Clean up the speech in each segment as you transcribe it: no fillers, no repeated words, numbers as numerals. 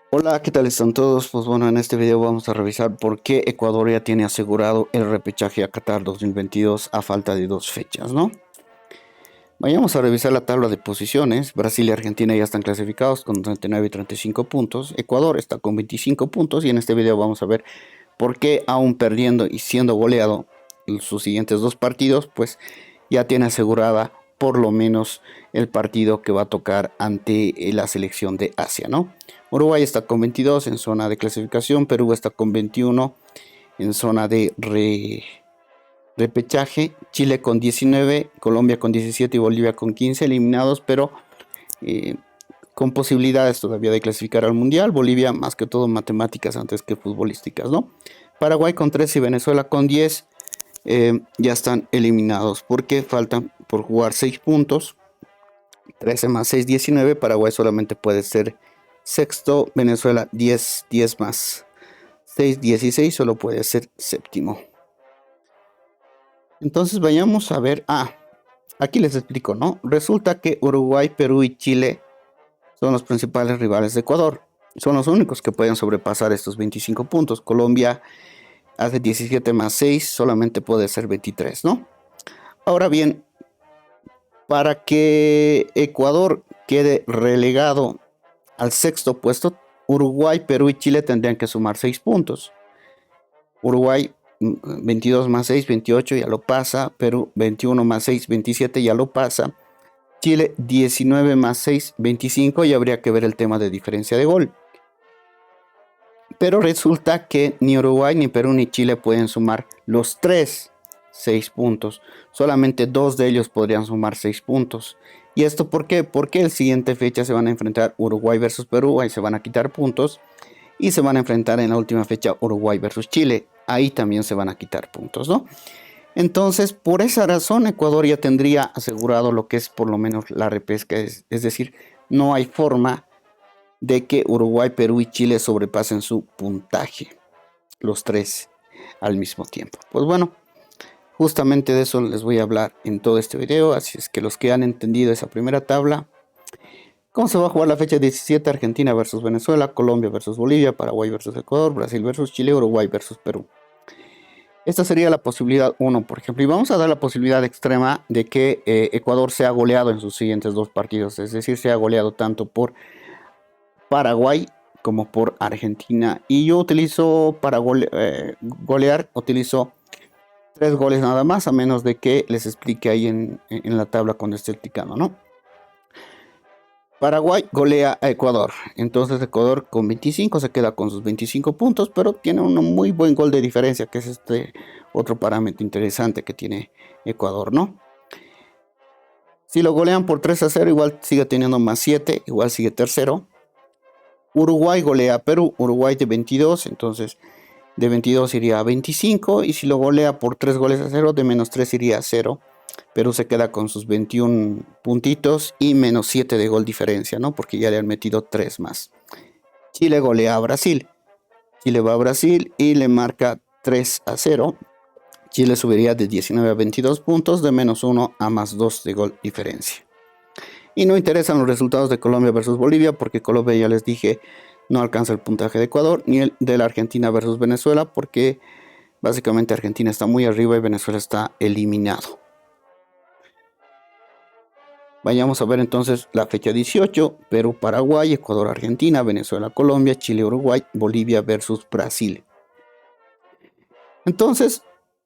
Hola, ¿qué tal están todos? Pues bueno, en este video vamos a revisar por qué Ecuador ya tiene asegurado el repechaje a Qatar 2022 a falta de 2 fechas, ¿no? Vayamos a revisar la tabla de posiciones. Brasil y Argentina ya están clasificados con 39 y 35 puntos. Ecuador está con 25 puntos y en este video vamos a ver por qué aún perdiendo y siendo goleado en sus siguientes dos partidos, pues ya tiene asegurada por lo menos el partido que va a tocar ante la selección de Asia, ¿no? Uruguay está con 22 en zona de clasificación, Perú está con 21 en zona de repechaje, Chile con 19, Colombia con 17 y Bolivia con 15 eliminados, pero eh, con posibilidades todavía de clasificar al Mundial. Bolivia más que todo matemáticas antes que futbolísticas, ¿no? Paraguay con 13 y Venezuela con 10 ya están eliminados porque faltan por jugar 6 puntos. 13 más 6, 19. Paraguay solamente puede ser sexto. Venezuela 10, 10 más 6, 16. Solo puede ser séptimo. Entonces vayamos a ver. Aquí les explico, ¿no? Resulta que Uruguay, Perú y Chile son los principales rivales de Ecuador. Son los únicos que pueden sobrepasar estos 25 puntos. Colombia hace 17 más 6, solamente puede ser 23, ¿no? Ahora bien, para que Ecuador quede relegado al sexto puesto, Uruguay, Perú y Chile tendrían que sumar 6 puntos. Uruguay 22 más 6, 28, ya lo pasa. Perú 21 más 6, 27, ya lo pasa. Chile 19 más 6, 25 y habría que ver el tema de diferencia de gol. Pero resulta que ni Uruguay, ni Perú, ni Chile pueden sumar los 6 puntos. Solamente dos de ellos podrían sumar 6 puntos. ¿Y esto por qué? Porque el siguiente fecha se van a enfrentar Uruguay versus Perú, ahí se van a quitar puntos. Y se van a enfrentar en la última fecha Uruguay versus Chile, ahí también se van a quitar puntos, ¿no? Entonces, por esa razón, Ecuador ya tendría asegurado lo que es por lo menos la repesca, es decir, no hay forma de que Uruguay, Perú y Chile sobrepasen su puntaje, los tres al mismo tiempo. Pues bueno, justamente de eso les voy a hablar en todo este video, así es que los que han entendido esa primera tabla, ¿cómo se va a jugar la fecha 17? Argentina versus Venezuela, Colombia versus Bolivia, Paraguay versus Ecuador, Brasil versus Chile, Uruguay versus Perú. Esta sería la posibilidad 1, por ejemplo, y vamos a dar la posibilidad extrema de que Ecuador sea goleado en sus siguientes dos partidos, es decir, sea goleado tanto por Paraguay como por Argentina. Y yo utilizo para golear, utilizo 3 goles nada más, a menos de que les explique ahí en la tabla cuando esté explicando, ¿no? Paraguay golea a Ecuador. Entonces Ecuador con 25 se queda con sus 25 puntos, pero tiene un muy buen gol de diferencia, que es este otro parámetro interesante que tiene Ecuador, ¿no? Si lo golean por 3-0, igual sigue teniendo más 7, igual sigue tercero. Uruguay golea a Perú, Uruguay de 22, entonces de 22 iría a 25, y si lo golea por 3 goles a 0, de menos 3 iría a 0. Perú se queda con sus 21 puntitos y menos 7 de gol diferencia, ¿no? Porque ya le han metido 3 más. Chile golea a Brasil. Chile va a Brasil y le marca 3-0. Chile subiría de 19 a 22 puntos, de menos 1 a más 2 de gol diferencia. Y no interesan los resultados de Colombia versus Bolivia, porque Colombia, ya les dije, no alcanza el puntaje de Ecuador, ni el de la Argentina versus Venezuela, porque básicamente Argentina está muy arriba y Venezuela está eliminado. Vayamos a ver entonces la fecha 18, Perú, Paraguay, Ecuador, Argentina, Venezuela, Colombia, Chile, Uruguay, Bolivia versus Brasil. Entonces,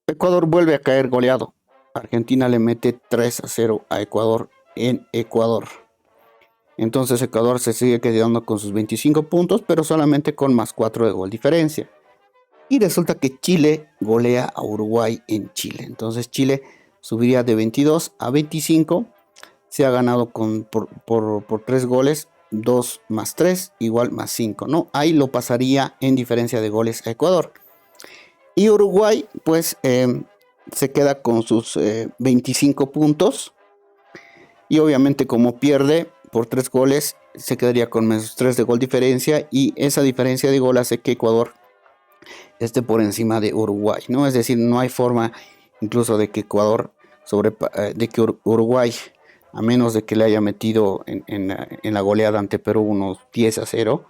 Ecuador vuelve a caer goleado. Argentina le mete 3-0 a Ecuador en Ecuador. Entonces Ecuador se sigue quedando con sus 25 puntos, pero solamente con más 4 de gol diferencia. Y resulta que Chile golea a Uruguay en Chile. Entonces Chile subiría de 22 a 25. Se ha ganado por 3 goles. 2 más 3 igual más 5, ¿no? Ahí lo pasaría en diferencia de goles a Ecuador. Y Uruguay, pues, se queda con sus 25 puntos. Y obviamente como pierde por 3 goles, se quedaría con menos 3 de gol diferencia. Y esa diferencia de gol hace que Ecuador esté por encima de Uruguay, ¿no? Es decir, no hay forma incluso de que Uruguay, a menos de que le haya metido en la goleada ante Perú unos 10-0,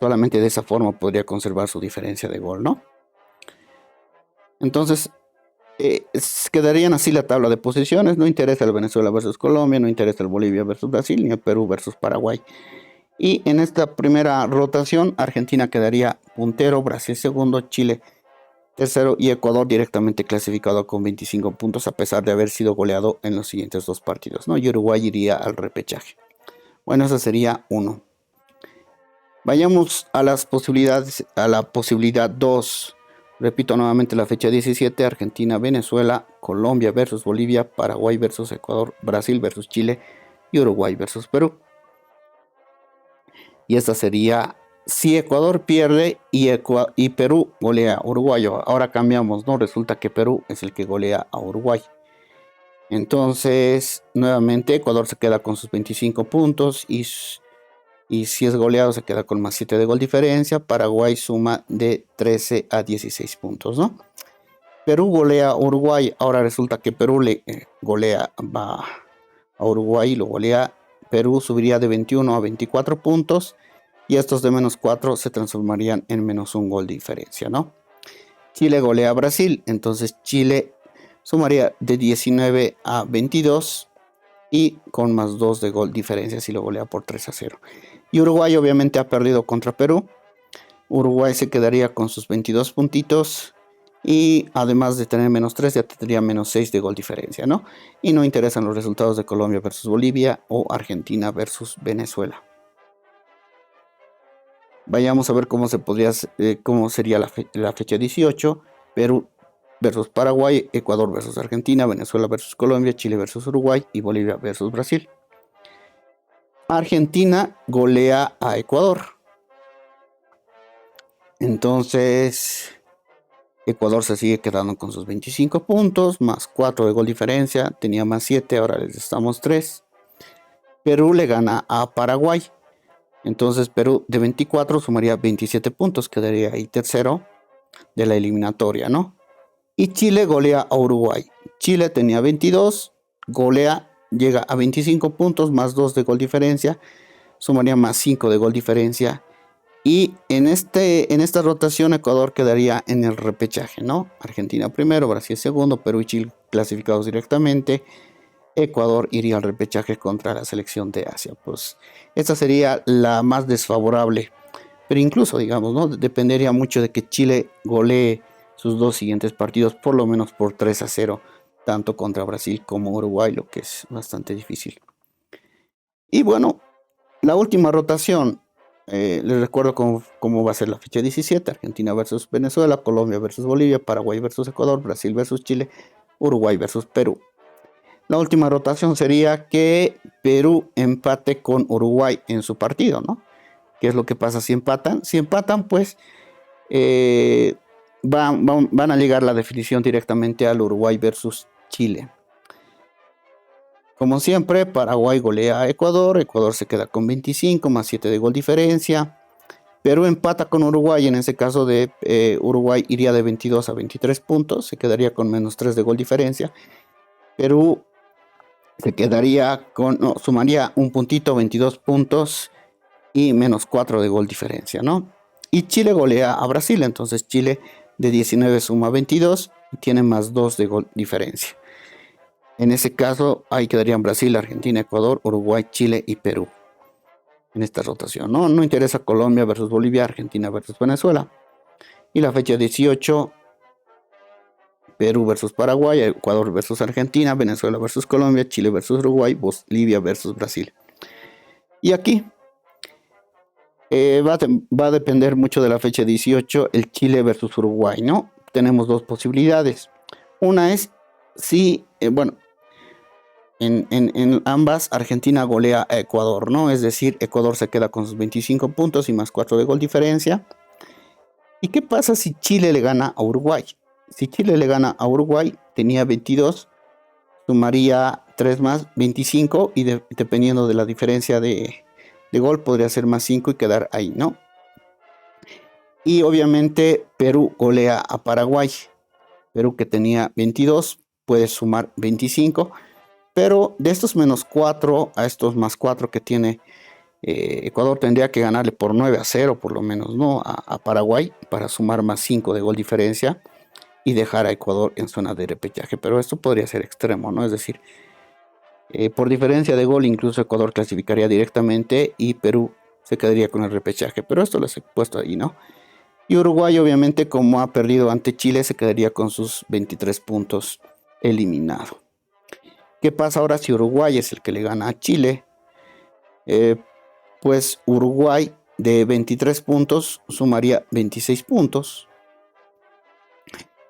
Solamente de esa forma podría conservar su diferencia de gol, ¿no? Entonces, quedarían así la tabla de posiciones. No interesa el Venezuela versus Colombia, no interesa el Bolivia versus Brasil, ni el Perú versus Paraguay. Y en esta primera rotación, Argentina quedaría puntero, Brasil segundo, Chile tercero y Ecuador directamente clasificado con 25 puntos a pesar de haber sido goleado en los siguientes dos partidos, ¿no? Y Uruguay iría al repechaje. Bueno, esa sería uno. Vayamos a las posibilidades, a la posibilidad 2. Repito nuevamente la fecha 17, Argentina, Venezuela, Colombia versus Bolivia, Paraguay versus Ecuador, Brasil versus Chile y Uruguay versus Perú. Y esta sería si Ecuador pierde y Perú golea a Uruguay. Ahora cambiamos, ¿no? Resulta que Perú es el que golea a Uruguay. Entonces, nuevamente Ecuador se queda con sus 25 puntos y si es goleado se queda con más 7 de gol diferencia. Paraguay suma de 13 a 16 puntos, ¿no? Perú golea a Uruguay. Ahora resulta que Perú le golea a Uruguay y lo golea. Perú subiría de 21 a 24 puntos. Y estos de menos 4 se transformarían en menos un gol de diferencia, ¿no? Chile golea a Brasil, entonces Chile sumaría de 19 a 22 y con más 2 de gol diferencia si lo golea por 3 a 0. Y Uruguay obviamente ha perdido contra Perú. Uruguay se quedaría con sus 22 puntitos y además de tener menos 3 ya tendría menos 6 de gol diferencia, ¿no? Y no interesan los resultados de Colombia versus Bolivia o Argentina versus Venezuela. Vayamos a ver cómo sería la fecha 18. Perú versus Paraguay, Ecuador versus Argentina, Venezuela versus Colombia, Chile versus Uruguay y Bolivia versus Brasil. Argentina golea a Ecuador. Entonces, Ecuador se sigue quedando con sus 25 puntos, más 4 de gol diferencia. Tenía más 7, ahora les estamos 3. Perú le gana a Paraguay. Entonces Perú de 24 sumaría 27 puntos, quedaría ahí tercero de la eliminatoria, ¿no? Y Chile golea a Uruguay. Chile tenía 22, llega a 25 puntos, más 2 de gol diferencia, sumaría más 5 de gol diferencia. Y en esta rotación Ecuador quedaría en el repechaje, ¿no? Argentina primero, Brasil segundo, Perú y Chile clasificados directamente. Ecuador iría al repechaje contra la selección de Asia. Pues esta sería la más desfavorable. Pero incluso, digamos, ¿no? Dependería mucho de que Chile golee sus dos siguientes partidos, por lo menos por 3 a 0, tanto contra Brasil como Uruguay, lo que es bastante difícil. Y bueno, la última rotación, les recuerdo cómo va a ser la fecha 17, Argentina versus Venezuela, Colombia versus Bolivia, Paraguay versus Ecuador, Brasil versus Chile, Uruguay versus Perú. La última rotación sería que Perú empate con Uruguay en su partido, ¿no? ¿Qué es lo que pasa si empatan? Si empatan, pues van a llegar la definición directamente al Uruguay versus Chile. Como siempre, Paraguay golea a Ecuador, Ecuador se queda con 25 más 7 de gol diferencia. Perú empata con Uruguay, en ese caso de Uruguay iría de 22 a 23 puntos, se quedaría con menos 3 de gol diferencia. Perú se quedaría sumaría un puntito, 22 puntos y menos 4 de gol diferencia, ¿no? Y Chile golea a Brasil, entonces Chile de 19 suma 22 y tiene más 2 de gol diferencia. En ese caso, ahí quedarían Brasil, Argentina, Ecuador, Uruguay, Chile y Perú en esta rotación, ¿no? No interesa Colombia versus Bolivia, Argentina versus Venezuela. Y la fecha 18, Perú versus Paraguay, Ecuador versus Argentina, Venezuela versus Colombia, Chile versus Uruguay, Bolivia versus Brasil. Y aquí va a depender mucho de la fecha 18, el Chile versus Uruguay, ¿no? Tenemos dos posibilidades. Una es si, en ambas Argentina golea a Ecuador, ¿no? Es decir, Ecuador se queda con sus 25 puntos y más 4 de gol diferencia. ¿Y qué pasa si Chile le gana a Uruguay? Si Chile le gana a Uruguay, tenía 22, sumaría 3 más, 25 y dependiendo de la diferencia de gol podría ser más 5 y quedar ahí, ¿no? Y obviamente Perú golea a Paraguay. Perú que tenía 22 puede sumar 25, pero de estos menos 4 a estos más 4 que tiene Ecuador tendría que ganarle por 9-0 por lo menos, ¿no? A Paraguay para sumar más 5 de gol diferencia y dejar a Ecuador en zona de repechaje. Pero esto podría ser extremo, ¿no? Es decir, por diferencia de gol incluso Ecuador clasificaría directamente y Perú se quedaría con el repechaje. Pero esto lo he puesto ahí, ¿no? Y Uruguay obviamente como ha perdido ante Chile se quedaría con sus 23 puntos eliminado. ¿Qué pasa ahora si Uruguay es el que le gana a Chile? Pues Uruguay de 23 puntos sumaría 26 puntos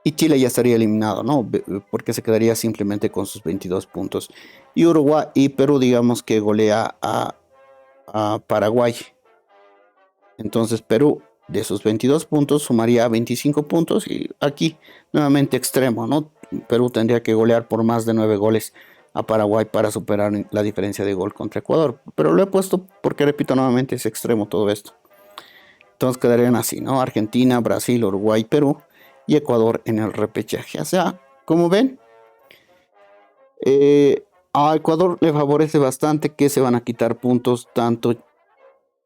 y Chile ya estaría eliminado, ¿no? Porque se quedaría simplemente con sus 22 puntos. Y Uruguay y Perú, digamos que golea a Paraguay. Entonces Perú de sus 22 puntos sumaría 25 puntos y aquí nuevamente extremo, ¿no? Perú tendría que golear por más de 9 goles a Paraguay para superar la diferencia de gol contra Ecuador. Pero lo he puesto porque, repito nuevamente, es extremo todo esto. Entonces quedarían así, ¿no? Argentina, Brasil, Uruguay, Perú y Ecuador en el repechaje. O sea, como ven, a Ecuador le favorece bastante que se van a quitar puntos tanto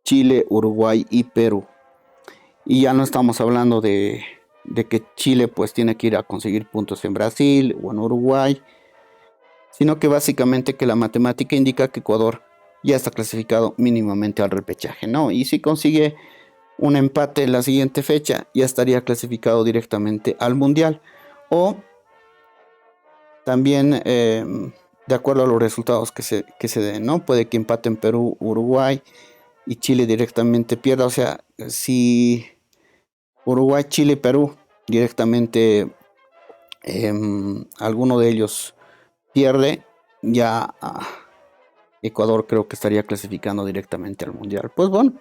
Chile, Uruguay y Perú. Y ya no estamos hablando de que Chile pues tiene que ir a conseguir puntos en Brasil o en Uruguay, sino que básicamente que la matemática indica que Ecuador ya está clasificado mínimamente al repechaje, ¿no? Y si consigue un empate en la siguiente fecha, ya estaría clasificado directamente al Mundial. O también, de acuerdo a los resultados que se den, ¿no? Puede que empaten Perú, Uruguay y Chile directamente pierda. O sea, si Uruguay, Chile, Perú directamente alguno de ellos pierde, ya Ecuador creo que estaría clasificando directamente al Mundial. Pues bueno,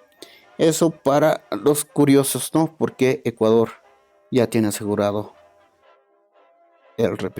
eso para los curiosos, ¿no? Porque Ecuador ya tiene asegurado el repechaje.